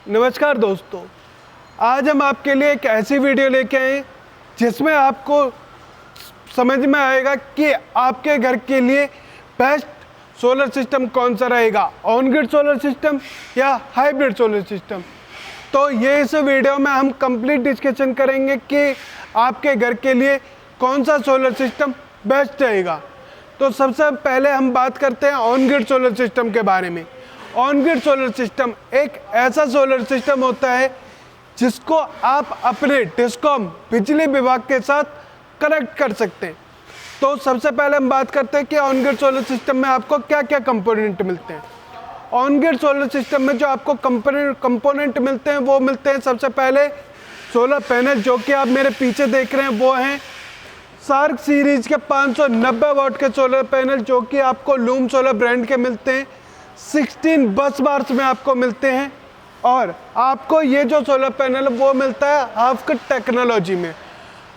नमस्कार दोस्तों, आज हम आपके लिए एक ऐसी वीडियो लेके आए जिसमें आपको समझ में आएगा कि आपके घर के लिए बेस्ट सोलर सिस्टम कौन सा रहेगा, ऑन ग्रिड सोलर सिस्टम या हाइब्रिड सोलर सिस्टम। तो ये इस वीडियो में हम कंप्लीट डिस्कशन करेंगे कि आपके घर के लिए कौन सा सोलर सिस्टम बेस्ट रहेगा। तो सबसे पहले हम बात करते हैं ऑन ग्रिड सोलर सिस्टम के बारे में। ऑन ग्रिड सोलर सिस्टम एक ऐसा सोलर सिस्टम होता है जिसको आप अपने डिस्कॉम बिजली विभाग के साथ कनेक्ट कर सकते हैं। तो सबसे पहले हम बात करते हैं कि ऑन ग्रिड सोलर सिस्टम में आपको क्या क्या कंपोनेंट मिलते हैं। ऑन ग्रिड सोलर सिस्टम में जो आपको कंपोनेंट मिलते हैं वो मिलते हैं सबसे पहले सोलर पैनल, जो कि आप मेरे पीछे देख रहे हैं वो हैं सार्क सीरीज के 590 वाट के सोलर पैनल, जो कि आपको लूम सोलर ब्रांड के मिलते हैं। 16 बस बार्स में आपको मिलते हैं और आपको ये जो सोलर पैनल वो मिलता है हाफ कट टेक्नोलॉजी में।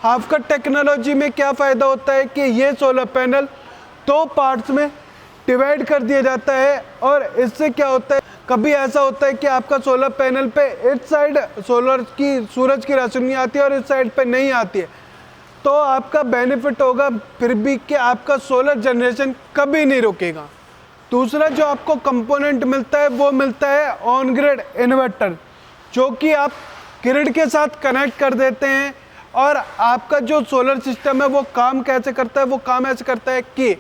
हाफ कट टेक्नोलॉजी में क्या फ़ायदा होता है कि ये सोलर पैनल 2 पार्ट्स में डिवाइड कर दिया जाता है और इससे क्या होता है, कभी ऐसा होता है कि आपका सोलर पैनल पे इस साइड सूरज की रोशनी आती है और इस साइड पे नहीं आती है, तो आपका बेनिफिट होगा फिर भी कि आपका सोलर जनरेशन कभी नहीं रुकेगा। दूसरा जो आपको कंपोनेंट मिलता है वो मिलता है ऑन ग्रिड इन्वर्टर, जो कि आप ग्रिड के साथ कनेक्ट कर देते हैं। और आपका जो सोलर सिस्टम है वो काम कैसे करता है, वो काम ऐसे करता है कि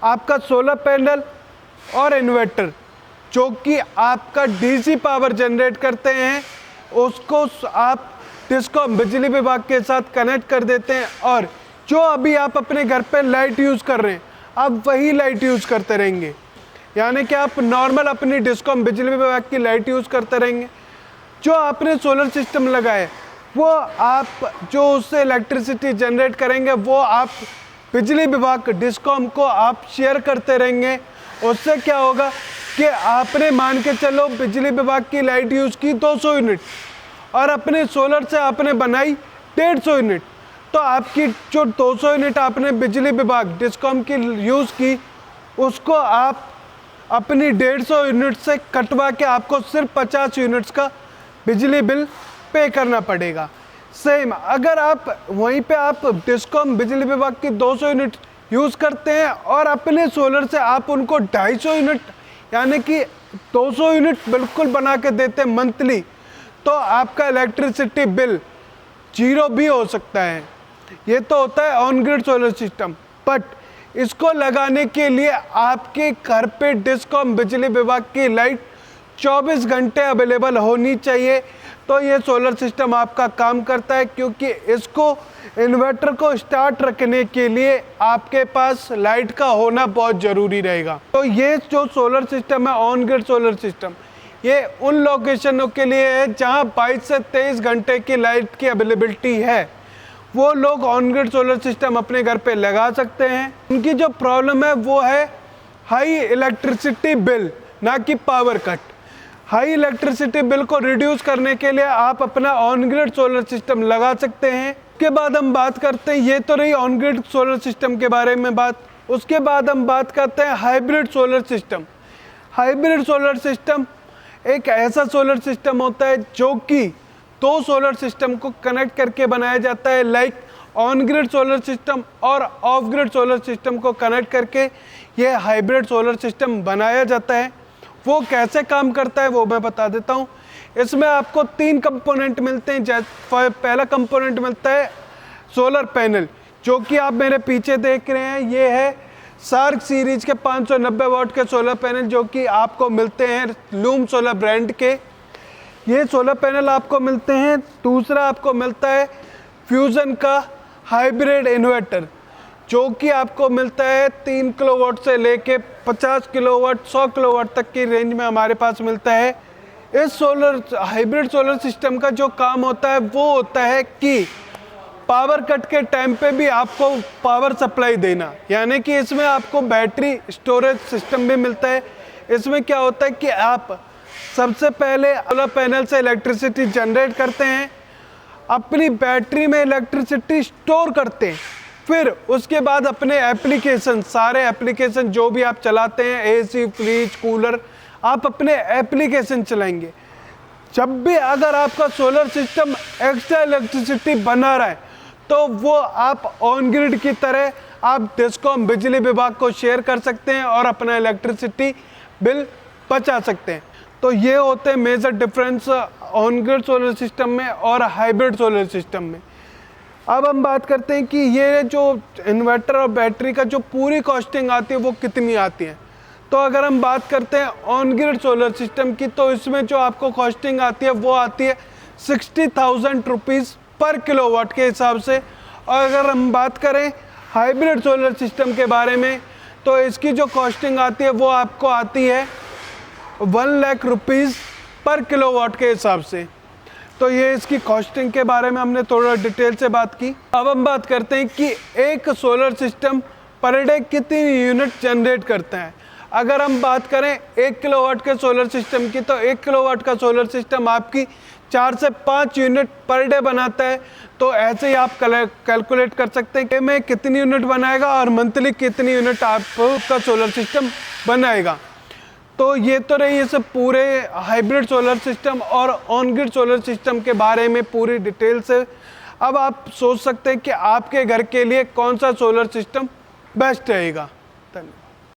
आपका सोलर पैनल और इन्वर्टर जो कि आपका डीसी पावर जनरेट करते हैं उसको आप डिस्कॉम बिजली विभाग के साथ कनेक्ट कर देते हैं और जो अभी आप अपने घर पे लाइट यूज़ कर रहे हैं आप वही लाइट यूज़ करते रहेंगे, यानी कि आप नॉर्मल अपनी डिस्कॉम बिजली विभाग की लाइट यूज़ करते रहेंगे। जो आपने सोलर सिस्टम लगाए वो आप जो उससे इलेक्ट्रिसिटी जनरेट करेंगे वो आप बिजली विभाग डिस्कॉम को आप शेयर करते रहेंगे। उससे क्या होगा कि आपने मान के चलो बिजली विभाग की लाइट यूज़ की 200 यूनिट और अपने सोलर से आपने बनाई 150 यूनिट, तो आपकी जो 200 यूनिट आपने बिजली विभाग डिस्कॉम की यूज़ की उसको आप अपनी 150 यूनिट से कटवा के आपको सिर्फ 50 यूनिट्स का बिजली बिल पे करना पड़ेगा। सेम अगर आप वहीं पे आप डिस्कॉम बिजली विभाग की 200 यूनिट यूज़ करते हैं और अपने सोलर से आप उनको 250 यूनिट यानी कि 200 यूनिट बिल्कुल बना के देते हैं मंथली, तो आपका इलेक्ट्रिसिटी बिल 0 भी हो सकता है। ये तो होता है on grid solar system, but इसको लगाने के लिए आपके घर पे डिस्कॉम बिजली विभाग की लाइट 24 घंटे अवेलेबल होनी चाहिए। तो ये सोलर सिस्टम आपका काम करता है, क्योंकि इसको इन्वर्टर को स्टार्ट रखने के लिए आपके पास लाइट का होना बहुत ज़रूरी रहेगा। तो ये जो सोलर सिस्टम है ऑन ग्रिड सोलर सिस्टम, ये उन लोकेशनों के लिए है जहाँ 22 से 23 घंटे की लाइट की अवेलेबिलिटी है, वो लोग ऑन ग्रिड सोलर सिस्टम अपने घर पे लगा सकते हैं। उनकी जो प्रॉब्लम है वो है हाई इलेक्ट्रिसिटी बिल, ना कि power cut. High electricity bill को रिड्यूस करने के लिए आप अपना ऑन ग्रिड सोलर सिस्टम लगा सकते हैं। उसके बाद हम बात करते हैं, ये तो रही ऑन ग्रिड सोलर सिस्टम के बारे में बात। उसके बाद हम बात करते हैं hybrid solar system. Hybrid solar system एक ऐसा सोलर सिस्टम होता है जो कि 2 सोलर सिस्टम को कनेक्ट करके बनाया जाता है, like on grid solar system और ऑफ ग्रिड सोलर सिस्टम को कनेक्ट करके ये हाइब्रिड सोलर सिस्टम बनाया जाता है। वो कैसे काम करता है वो मैं बता देता हूँ। इसमें आपको 3 कंपोनेंट मिलते हैं। पहला कंपोनेंट मिलता है सोलर पैनल, जो कि आप मेरे पीछे देख रहे हैं। ये है सार्क सीरीज के 590 वाट के सोलर पैनल, जो कि आपको मिलते हैं लूम सोलर ब्रांड के। ये सोलर पैनल आपको मिलते हैं। दूसरा आपको मिलता है फ्यूज़न का हाइब्रिड इन्वर्टर, जो कि आपको मिलता है 3 किलोवाट से लेके 50 किलोवाट 100 किलोवाट तक की रेंज में हमारे पास मिलता है। इस हाइब्रिड सोलर सिस्टम का जो काम होता है वो होता है कि पावर कट के टाइम पे भी आपको पावर सप्लाई देना, यानी कि इसमें आपको बैटरी स्टोरेज सिस्टम भी मिलता है। इसमें क्या होता है कि आप सबसे पहले सोलर पैनल से इलेक्ट्रिसिटी जनरेट करते हैं, अपनी बैटरी में इलेक्ट्रिसिटी स्टोर करते हैं, फिर उसके बाद अपने एप्लीकेशन, सारे एप्लीकेशन जो भी आप चलाते हैं, एसी, फ्रिज, कूलर, आप अपने एप्लीकेशन चलाएंगे। जब भी अगर आपका सोलर सिस्टम एक्स्ट्रा इलेक्ट्रिसिटी बना रहा है तो वो आप ऑन ग्रिड की तरह आप डिस्कॉम बिजली विभाग को शेयर कर सकते हैं और अपना इलेक्ट्रिसिटी बिल बचा सकते हैं। तो ये होते हैं major difference on grid solar system में और हाइब्रिड सोलर सिस्टम में। अब हम बात करते हैं कि ये जो इन्वर्टर और बैटरी का जो पूरी कॉस्टिंग आती है वो कितनी आती है। तो अगर हम बात करते हैं ऑन ग्रिड सोलर सिस्टम की, तो इसमें जो आपको कॉस्टिंग आती है वो आती है 60,000 रुपीज़ पर किलोवाट के हिसाब से। और अगर हम बात करें हाइब्रिड सोलर सिस्टम के बारे में, तो इसकी जो कॉस्टिंग आती है वो आपको आती है 1 लाख रुपीज़ पर किलोवाट के हिसाब से। तो ये इसकी कॉस्टिंग के बारे में हमने थोड़ा डिटेल से बात की। अब हम बात करते हैं कि एक सोलर सिस्टम पर डे कितनी यूनिट जनरेट करता है। अगर हम बात करें 1 किलोवाट के सोलर सिस्टम की, तो 1 किलोवाट का सोलर सिस्टम आपकी 4 से 5 यूनिट पर डे बनाता है। तो ऐसे ही आप कैलकुलेट कर सकते हैं कि मैं कितनी यूनिट बनाएगा और मंथली कितनी यूनिट आपका सोलर सिस्टम बनाएगा। तो ये तो रही ये सब पूरे हाइब्रिड सोलर सिस्टम और ऑन ग्रिड सोलर सिस्टम के बारे में पूरी डिटेल से। अब आप सोच सकते हैं कि आपके घर के लिए कौन सा सोलर सिस्टम बेस्ट रहेगा। धन्यवाद।